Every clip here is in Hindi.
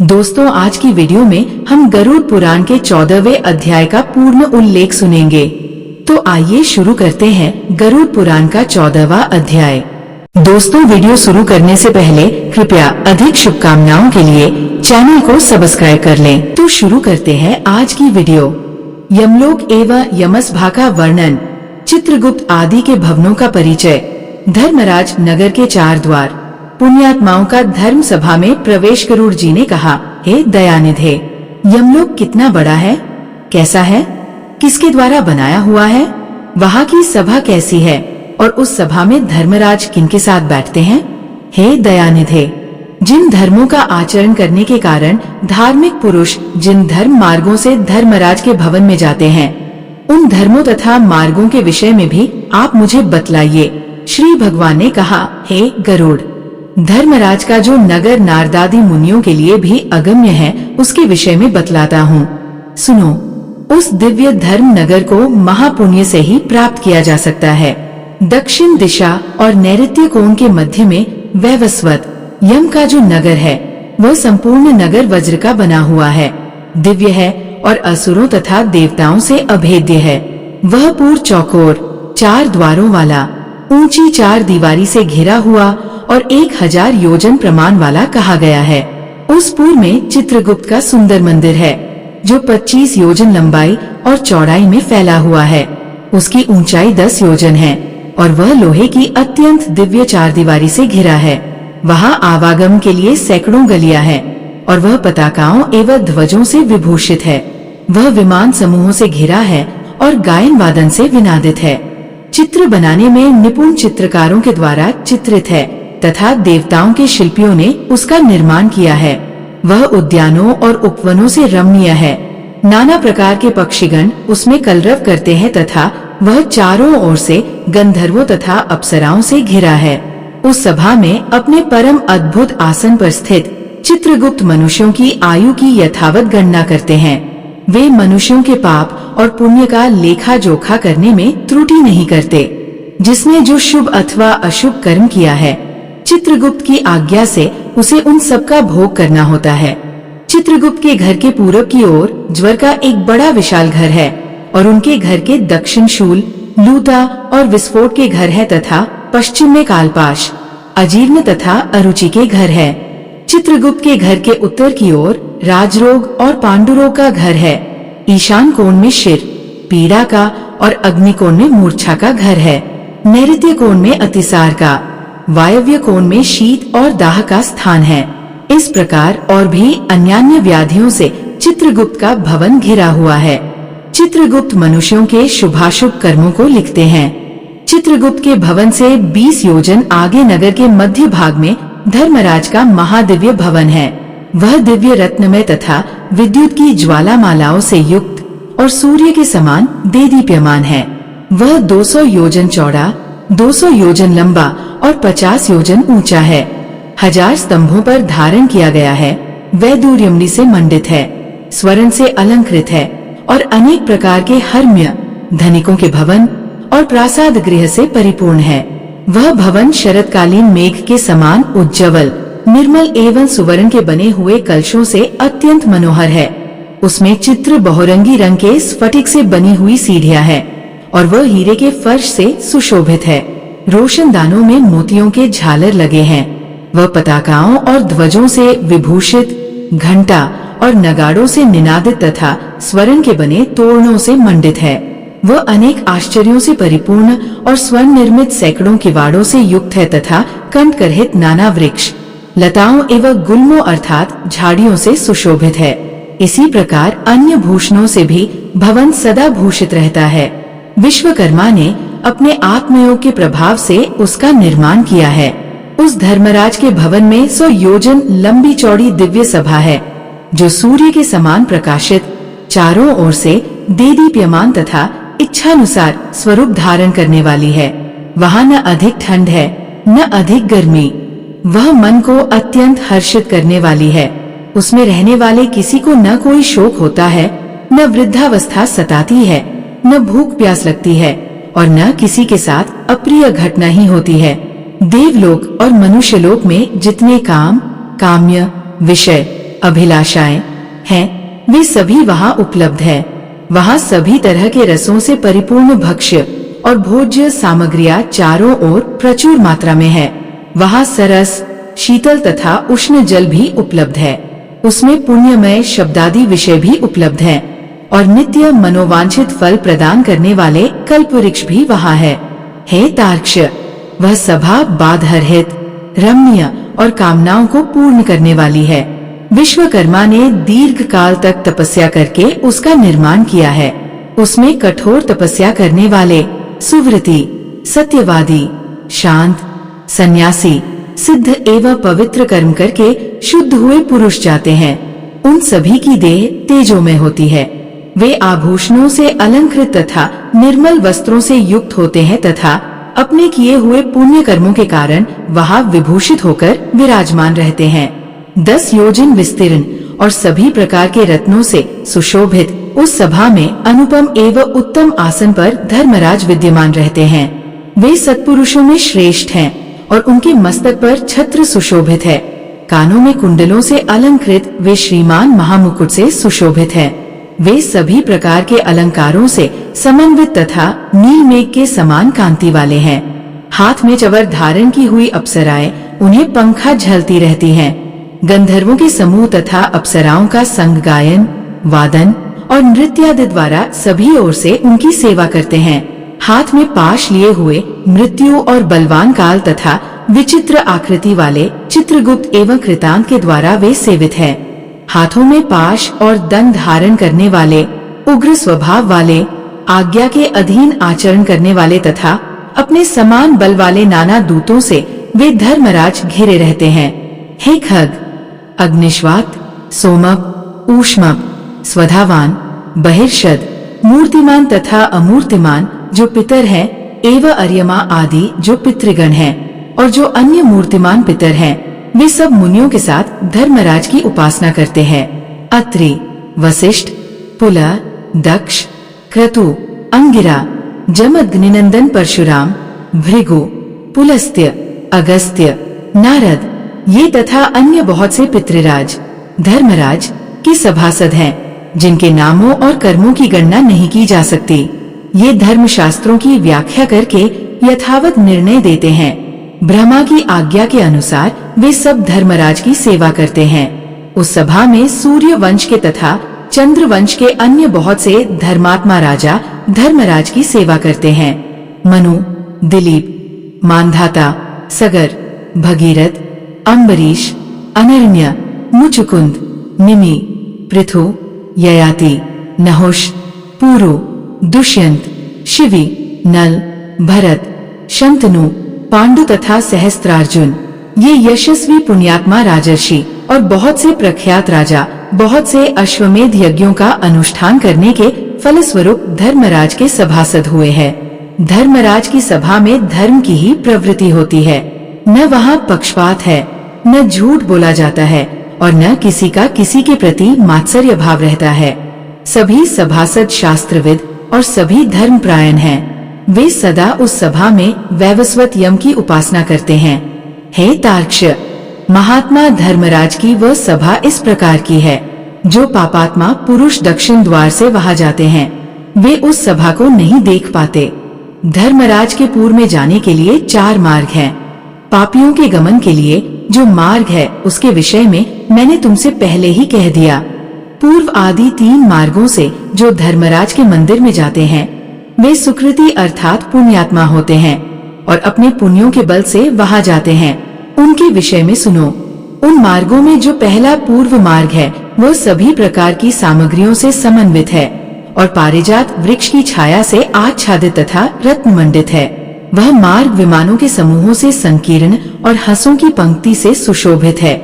दोस्तों, आज की वीडियो में हम गरुड़ पुराण के 14वें अध्याय का पूर्ण उल्लेख सुनेंगे। तो आइए शुरू करते हैं गरुड़ पुराण का 14वां अध्याय। दोस्तों, वीडियो शुरू करने से पहले कृपया अधिक शुभकामनाओं के लिए चैनल को सब्सक्राइब कर लें। तो शुरू करते हैं आज की वीडियो। यमलोक एवं यमसभा का वर्णन, चित्रगुप्त आदि के भवनों का परिचय, धर्मराज नगर के 4 द्वार, पुण्यात्माओं का धर्म सभा में प्रवेश। गरुड़ जी ने कहा, हे दयानिधे, यमलोक कितना बड़ा है, कैसा है, किसके द्वारा बनाया हुआ है, वहाँ की सभा कैसी है और उस सभा में धर्मराज किनके साथ बैठते हैं। हे दयानिधे, जिन धर्मों का आचरण करने के कारण धार्मिक पुरुष जिन धर्म मार्गों से धर्मराज के भवन में जाते हैं, उन धर्मों तथा मार्गों के विषय में भी आप मुझे बतलाइए। श्री भगवान ने कहा, हे गरुड़, धर्मराज का जो नगर नारदादि मुनियों के लिए भी अगम्य है, उसके विषय में बतलाता हूँ। सुनो, उस दिव्य धर्म नगर को महापुण्य से ही प्राप्त किया जा सकता है। दक्षिण दिशा और नैऋत्य कोण के मध्य में वैवस्वत यम का जो नगर है, वह संपूर्ण नगर वज्र का बना हुआ है, दिव्य है और असुरों तथा देवताओं से अभेद्य है। वह पूर्व चौकोर 4 द्वारों वाला, ऊंची 4 दीवारी से घिरा हुआ और 1000 योजन प्रमाण वाला कहा गया है। उस पूर्व में चित्रगुप्त का सुंदर मंदिर है, जो 25 योजन लंबाई और चौड़ाई में फैला हुआ है। उसकी ऊंचाई 10 योजन है और वह लोहे की अत्यंत दिव्य 4 दीवारी से घिरा है। वहाँ आवागमन के लिए सैकड़ों गलियां हैं और वह पताकाओं एवं ध्वजों से विभूषित है। वह विमान समूहों से घिरा है और गायन वादन से विनादित है। चित्र बनाने में निपुण चित्रकारों के द्वारा चित्रित है तथा देवताओं के शिल्पियों ने उसका निर्माण किया है। वह उद्यानों और उपवनों से रमणीय है। नाना प्रकार के पक्षीगण उसमें कलरव करते हैं तथा वह चारों ओर से गंधर्वों तथा अप्सराओं से घिरा है। उस सभा में अपने परम अद्भुत आसन पर स्थित चित्रगुप्त मनुष्यों की आयु की यथावत गणना करते हैं। वे मनुष्यों के पाप और पुण्य का लेखा जोखा करने में त्रुटि नहीं करते। जिसने जो शुभ अथवा अशुभ कर्म किया है, चित्रगुप्त की आज्ञा से उसे उन सब का भोग करना होता है। चित्रगुप्त के घर के पूरब की ओर ज्वर का एक बड़ा विशाल घर है और उनके घर के दक्षिण शूल, लूता और विस्फोट के घर है तथा पश्चिम में कालपाश, अजीर्ण तथा अरुचि के घर है। चित्रगुप्त के घर के उत्तर की ओर राजरोग और पांडुरोग का घर है। ईशान कोण में शिर, पीड़ा का और अग्निकोण में मूर्छा का घर है। नैऋत्य कोण में अतिसार का, वायव्य कोण में शीत और दाह का स्थान है। इस प्रकार और भी अन्यान्य व्याधियों से चित्रगुप्त का भवन घिरा हुआ है। चित्रगुप्त मनुष्यों के शुभाशुभ कर्मों को लिखते हैं। चित्रगुप्त के भवन से 20 योजन आगे नगर के मध्य भाग में धर्मराज का महादिव्य भवन है। वह दिव्य रत्नमय तथा विद्युत की ज्वालामालाओं से युक्त और सूर्य के समान देदीप्यमान है। वह 200 योजन चौड़ा, 200 योजन लंबा और 50 योजन ऊंचा है। 1000 स्तंभों पर धारण किया गया है। वैदूर्यमणि से मंडित है, स्वर्ण से अलंकृत है और अनेक प्रकार के हर्म्य, धनिकों के भवन और प्रासाद गृह से परिपूर्ण है। वह भवन शरतकालीन मेघ के समान उज्ज्वल, निर्मल एवं सुवर्ण के बने हुए कलशों से अत्यंत मनोहर है। उसमें चित्र बहुरंगी रंग के स्फटिक से बनी हुई सीढ़ियां है और वह हीरे के फर्श से सुशोभित है। रोशनदानों में मोतियों के झालर लगे हैं। वह पताकाओं और ध्वजों से विभूषित, घंटा और नगाड़ों से निनादित तथा स्वर्ण के बने तोरणों से मंडित है। वह अनेक आश्चर्यों से परिपूर्ण और स्वर्ण निर्मित सैकड़ों किवाड़ों से युक्त है तथा कंटकरहित नाना वृक्ष, लताओं एवं गुल्मों अर्थात झाड़ियों से सुशोभित है। इसी प्रकार अन्य भूषणों से भी भवन सदा भूषित रहता है। विश्वकर्मा ने अपने आत्मयोग के प्रभाव से उसका निर्माण किया है। उस धर्मराज के भवन में 100 योजन लंबी चौड़ी दिव्य सभा है, जो सूर्य के समान प्रकाशित, चारों ओर से देदीप्यमान तथा इच्छानुसार स्वरूप धारण करने वाली है। वहाँ न अधिक ठंड है न अधिक गर्मी। वह मन को अत्यंत हर्षित करने वाली है। उसमें रहने वाले किसी को न कोई शोक होता है, न वृद्धावस्था सताती है, न भूख प्यास लगती है और न किसी के साथ अप्रिय घटना ही होती है। देवलोक और मनुष्यलोक में जितने काम, काम्य, विषय, अभिलाषाएं हैं, वे सभी वहाँ उपलब्ध है। वहाँ सभी तरह के रसों से परिपूर्ण भक्ष्य और भोज्य सामग्रियाँ चारों ओर प्रचुर मात्रा में है। वहाँ सरस, शीतल तथा उष्ण जल भी उपलब्ध है। उसमें पुण्यमय शब्दादि विषय भी उपलब्ध हैं और नित्य मनोवांछित फल प्रदान करने वाले कल्प वृक्ष भी वहाँ है। हे तार्क्ष, वह सभा बाधरहित, रमणीय और कामनाओं को पूर्ण करने वाली है। विश्वकर्मा ने दीर्घ काल तक तपस्या करके उसका निर्माण किया है। उसमें कठोर तपस्या करने वाले सुव्रती, सत्यवादी, शांत, सन्यासी, सिद्ध एवं पवित्र कर्म करके शुद्ध हुए पुरुष जाते हैं। उन सभी की देह तेजोमय होती है। वे आभूषणों से अलंकृत तथा निर्मल वस्त्रों से युक्त होते हैं तथा अपने किए हुए पुण्य कर्मों के कारण वहाँ विभूषित होकर विराजमान रहते हैं। 10 योजन विस्तीर्ण और सभी प्रकार के रत्नों से सुशोभित उस सभा में अनुपम एवं उत्तम आसन पर धर्मराज विद्यमान रहते हैं। वे सत्पुरुषों में श्रेष्ठ हैं और उनके मस्तक पर छत्र सुशोभित है। कानों में कुंडलों से अलंकृत वे श्रीमान महामुकुट से सुशोभित है। वे सभी प्रकार के अलंकारों से समन्वित तथा नील मेघ के समान कांति वाले हैं। हाथ में चवर धारण की हुई अप्सराएं उन्हें पंखा झलती रहती हैं। गंधर्वों के समूह तथा अप्सराओं का संग गायन, वादन और नृत्यादि द्वारा सभी ओर से उनकी सेवा करते हैं। हाथ में पाश लिए हुए मृत्यु और बलवान काल तथा विचित्र आकृति वाले चित्रगुप्त एवं कृतांत के द्वारा वे सेवित हैं। हाथों में पाश और दंड धारण करने वाले, उग्र स्वभाव वाले, आज्ञा के अधीन आचरण करने वाले तथा अपने समान बल वाले नाना दूतों से वे धर्मराज घिरे रहते हैं। हे खग, अग्निश्वात, सोमप, ऊष्मप, स्वधावान, बहिर्षद, मूर्तिमान तथा अमूर्तिमान जो पितर हैं एवं अर्यमा आदि जो पितृगण हैं और जो अन्य मूर्तिमान पितर हैं, वे सब मुनियों के साथ धर्मराज की उपासना करते हैं। अत्रि, वशिष्ठ, पुला, दक्ष, क्रतु, अंगिरा, जमदग्निनंदन परशुराम, भृगु, पुलस्त्य, अगस्त्य, नारद, ये तथा अन्य बहुत से पितृराज धर्मराज के सभासद हैं, जिनके नामों और कर्मों की गणना नहीं की जा सकती। ये धर्म शास्त्रों की व्याख्या करके यथावत निर्णय देते हैं। ब्रह्मा की आज्ञा के अनुसार वे सब धर्मराज की सेवा करते हैं। उस सभा में सूर्य वंश के तथा चंद्र वंश के अन्य बहुत से धर्मात्मा राजा धर्मराज की सेवा करते हैं। मनु, दिलीप, मानधाता, सगर, भगीरथ, अम्बरीश, अनरण्य, मुचुकुंद, निमि, पृथु, ययाति, नहुष, पुरु, दुष्यंत, शिवी, नल, भरत, शंतनु, पांडु तथा सहस्त्रार्जुन, ये यशस्वी पुण्यात्मा राजर्षि और बहुत से प्रख्यात राजा बहुत से अश्वमेध यज्ञों का अनुष्ठान करने के फलस्वरूप धर्मराज के सभासद हुए हैं। धर्मराज की सभा में धर्म की ही प्रवृत्ति होती है। न वहाँ पक्षपात है, न झूठ बोला जाता है और न किसी का किसी के प्रति मात्सर्य भाव रहता है। सभी सभासद शास्त्रविद और सभी धर्मपरायण हैं। वे सदा उस सभा में वैवस्वत यम की उपासना करते हैं। हे तार्क्ष, महात्मा धर्मराज की वह सभा इस प्रकार की है। जो पापात्मा पुरुष दक्षिण द्वार से वहां जाते हैं, वे उस सभा को नहीं देख पाते। धर्मराज के पूर्व में जाने के लिए 4 मार्ग हैं। पापियों के गमन के लिए जो मार्ग है उसके विषय में मैंने तुमसे पहले ही कह दिया। पूर्व आदि 3 मार्गों से जो धर्मराज के मंदिर में जाते हैं, वे सुकृति अर्थात पुण्यात्मा होते हैं और अपने पुण्यों के बल से वहां जाते हैं। उनके विषय में सुनो। उन मार्गों में जो पहला पूर्व मार्ग है वो सभी प्रकार की सामग्रियों से समन्वित है और पारिजात वृक्ष की छाया से आच्छादित तथा रत्नमंडित है। वह मार्ग विमानों के समूहों से संकीर्ण और हंसों की पंक्ति से सुशोभित है,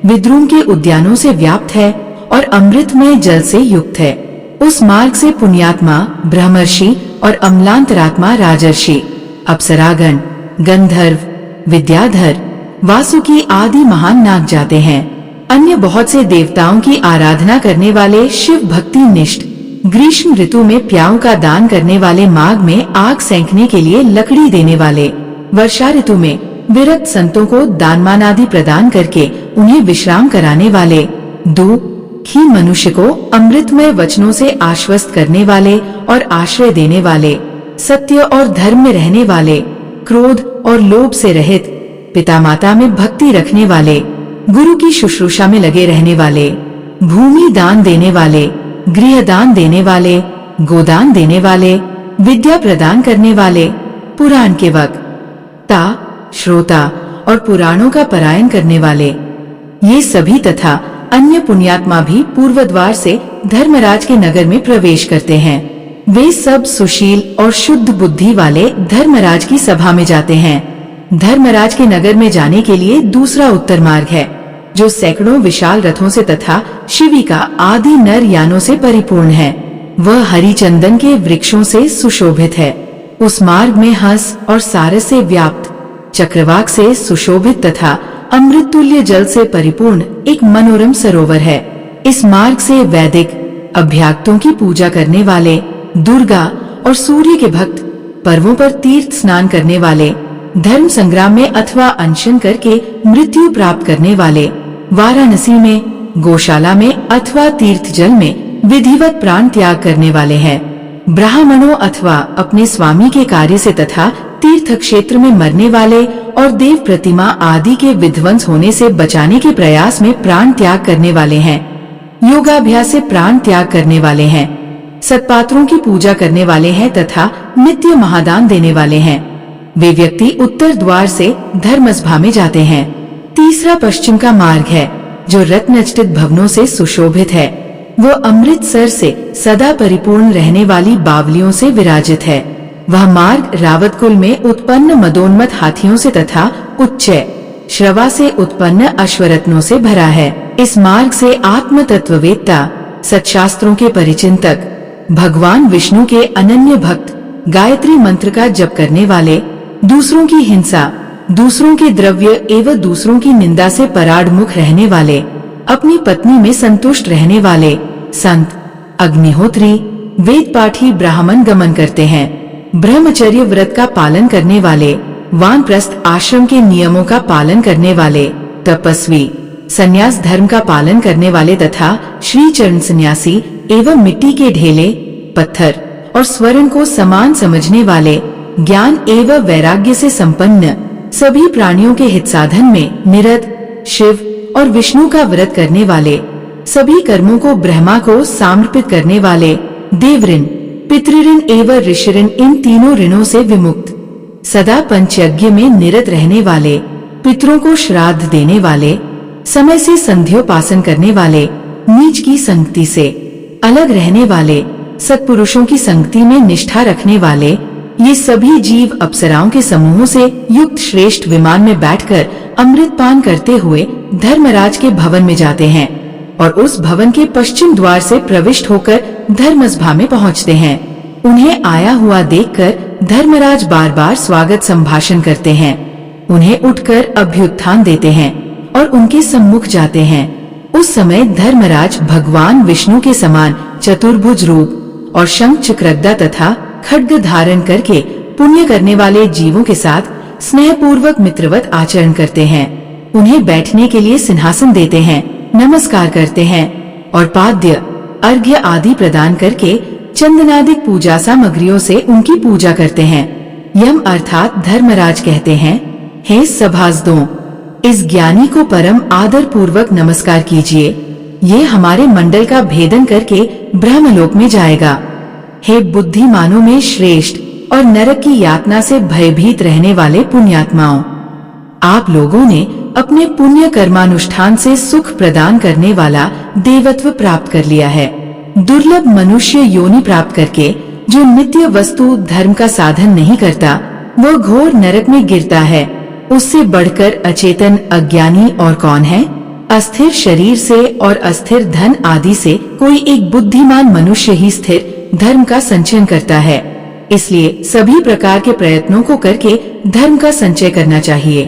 विद्रुम के उद्यानों से व्याप्त है और अमृतमय जल से युक्त है। उस मार्ग से पुण्यात्मा ब्रह्मर्षि और अम्लांतरात्मा राजर्षि, अप्सरागण, गंधर्व, विद्याधर, वासुकी आदि महान नाग जाते हैं। अन्य बहुत से देवताओं की आराधना करने वाले शिव भक्ति निष्ठ, ग्रीष्म ऋतु में प्याऊ का दान करने वाले, माघ में आग सेंकने के लिए लकड़ी देने वाले, वर्षा ऋतु में विरक्त संतों को दानमान आदि प्रदान करके उन्हें विश्राम कराने वाले, दुखी मनुष्य को अमृतमय वचनों से आश्वस्त करने वाले और आश्रय देने वाले, सत्य और धर्म में रहने वाले, क्रोध और लोभ से रहित, पिता माता में भक्ति रखने वाले, गुरु की शुश्रूषा में लगे रहने वाले, भूमि दान देने वाले, गृह दान देने वाले, गोदान देने वाले, विद्या प्रदान करने वाले, पुराण के वक्ता, श्रोता और पुराणों का पारायण करने वाले, ये सभी तथा अन्य पुण्यात्मा भी पूर्व द्वार से धर्मराज के नगर में प्रवेश करते हैं। वे सब सुशील और शुद्ध बुद्धि वाले धर्मराज की सभा में जाते हैं। धर्मराज के नगर में जाने के लिए दूसरा उत्तर मार्ग है, जो सैकड़ों विशाल रथों से तथा शिविका आदि नर यानों से परिपूर्ण है। वह हरिचंदन के वृक्षों से सुशोभित है। उस मार्ग में हंस और सारस से व्याप्त, चक्रवाक से सुशोभित तथा अमृत तुल्य जल से परिपूर्ण एक मनोरम सरोवर है। इस मार्ग से वैदिक अभ्यागतों की पूजा करने वाले, दुर्गा और सूर्य के भक्त, पर्वों पर तीर्थ स्नान करने वाले, धर्म संग्राम में अथवा अनशन करके मृत्यु प्राप्त करने वाले, वाराणसी में, गौशाला में अथवा तीर्थ जल में विधिवत प्राण त्याग करने वाले हैं। ब्राह्मणों अथवा अपने स्वामी के कार्य से तथा तीर्थ क्षेत्र में मरने वाले और देव प्रतिमा आदि के विध्वंस होने से बचाने के प्रयास में प्राण त्याग करने वाले हैं। योगाभ्यास से प्राण त्याग करने वाले हैं, सत्पात्रों की पूजा करने वाले हैं तथा नित्य महादान देने वाले हैं। वे व्यक्ति उत्तर द्वार से धर्मसभा में जाते हैं। तीसरा पश्चिम का मार्ग है, जो रत्नचटित भवनों से सुशोभित है। वो अमृतसर से सदा परिपूर्ण रहने वाली बावलियों से विराजित है। वह मार्ग रावत कुल में उत्पन्न मदोन्मत हाथियों से तथा उच्च श्रवा से उत्पन्न अश्वरत्नों से भरा है। इस मार्ग से आत्म तत्ववेत्ता, सत्शास्त्रों के परिचिंतक, भगवान विष्णु के अनन्य भक्त, गायत्री मंत्र का जप करने वाले, दूसरों की हिंसा, दूसरों के द्रव्य एवं दूसरों की निंदा से पराडमुख रहने वाले, अपनी पत्नी में संतुष्ट रहने वाले संत, अग्निहोत्री, वेद पाठी ब्राह्मण गमन करते हैं। ब्रह्मचर्य व्रत का पालन करने वाले, वानप्रस्थ आश्रम के नियमों का पालन करने वाले, तपस्वी, संन्यास धर्म का पालन करने वाले तथा श्री चरण सन्यासी एवं मिट्टी के ढेले, पत्थर और स्वर्ण को समान समझने वाले, ज्ञान एवं वैराग्य से संपन्न, सभी प्राणियों के हित साधन में निरत, शिव और विष्णु का व्रत करने वाले, सभी कर्मों को ब्रह्मा को समर्पित करने वाले, देवऋण, पितृऋण एवं ऋषिऋण इन तीनों ऋणों से विमुक्त, सदा पंचयज्ञ में निरत रहने वाले, पितरों को श्राद्ध देने वाले, समय से संध्योपासन करने वाले, नीच की संगति से अलग रहने वाले, सत्पुरुषों की संगति में निष्ठा रखने वाले, ये सभी जीव अप्सराओं के समूहों से युक्त श्रेष्ठ विमान में बैठकर अमृत पान करते हुए धर्मराज के भवन में जाते हैं और उस भवन के पश्चिम द्वार से प्रविष्ट होकर धर्मसभा में पहुंचते हैं। उन्हें आया हुआ देखकर धर्मराज बार बार स्वागत संभाषण करते हैं। उन्हें उठकर अभ्युत्थान देते हैं और उनके सम्मुख जाते हैं। उस समय धर्मराज भगवान विष्णु के समान चतुर्भुज रूप और शंख चक्रगदा तथा खड्ग धारण करके पुण्य करने वाले जीवों के साथ स्नेह पूर्वक मित्रवत आचरण करते हैं। उन्हें बैठने के लिए सिंहासन देते हैं, नमस्कार करते हैं और पाद्य, अर्घ्य आदि प्रदान करके चंदनादिक पूजा सामग्रियों से उनकी पूजा करते हैं। यम अर्थात धर्मराज कहते हैं, हे सभासदों, इस ज्ञानी को परम आदर पूर्वक नमस्कार कीजिए। ये हमारे मंडल का भेदन करके ब्रह्मलोक में जाएगा। हे बुद्धिमानों में श्रेष्ठ और नरक की यातना से भयभीत रहने वाले पुण्यात्माओं, आप लोगों ने अपने पुण्य कर्मानुष्ठान से सुख प्रदान करने वाला देवत्व प्राप्त कर लिया है। दुर्लभ मनुष्य योनि प्राप्त करके जो नित्य वस्तु धर्म का साधन नहीं करता, वह घोर नरक में गिरता है। उससे बढ़कर अचेतन अज्ञानी और कौन है? अस्थिर शरीर से और अस्थिर धन आदि से कोई एक बुद्धिमान मनुष्य ही स्थिर धर्म का संचयन करता है। इसलिए सभी प्रकार के प्रयत्नों को करके धर्म का संचय करना चाहिए।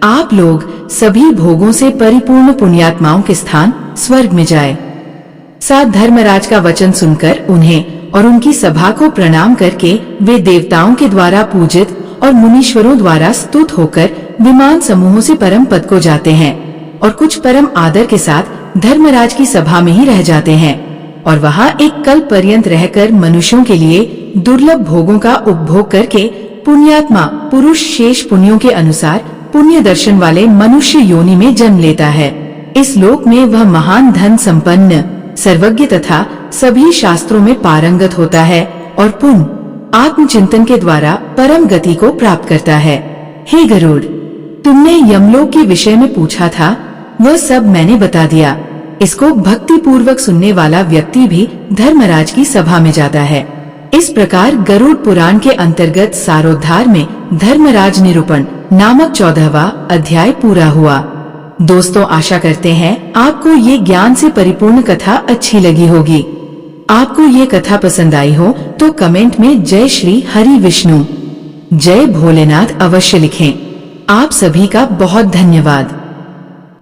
आप लोग सभी भोगों से परिपूर्ण पुण्यात्माओं के स्थान स्वर्ग में जाए। साथ धर्मराज का वचन सुनकर उन्हें और उनकी सभा को प्रणाम करके वे देवताओं के द्वारा पूजित और मुनीश्वरों द्वारा स्तुत होकर विमान समूहों से परम पद को जाते हैं और कुछ परम आदर के साथ धर्मराज की सभा में ही रह जाते हैं और वहाँ एक कल्प पर्यंत रहकर मनुष्यों के लिए दुर्लभ भोगों का उपभोग करके पुण्यात्मा पुरुष शेष पुण्यों के अनुसार पुण्य दर्शन वाले मनुष्य योनि में जन्म लेता है। इस लोक में वह महान धन संपन्न, सर्वज्ञ तथा सभी शास्त्रों में पारंगत होता है और पुण्य आत्मचिंतन के द्वारा परम गति को प्राप्त करता है। हे गरुड़, तुमने यमलोक के विषय में पूछा था, वह सब मैंने बता दिया। इसको भक्ति पूर्वक सुनने वाला व्यक्ति भी धर्मराज की सभा में जाता है। इस प्रकार गरुड़ पुराण के अंतर्गत सारोद्धार में धर्मराज निरूपण नामक 14वां अध्याय पूरा हुआ। दोस्तों, आशा करते हैं आपको ये ज्ञान से परिपूर्ण कथा अच्छी लगी होगी। आपको ये कथा पसंद आई हो तो कमेंट में जय श्री हरि विष्णु, जय भोलेनाथ अवश्य लिखें। आप सभी का बहुत धन्यवाद।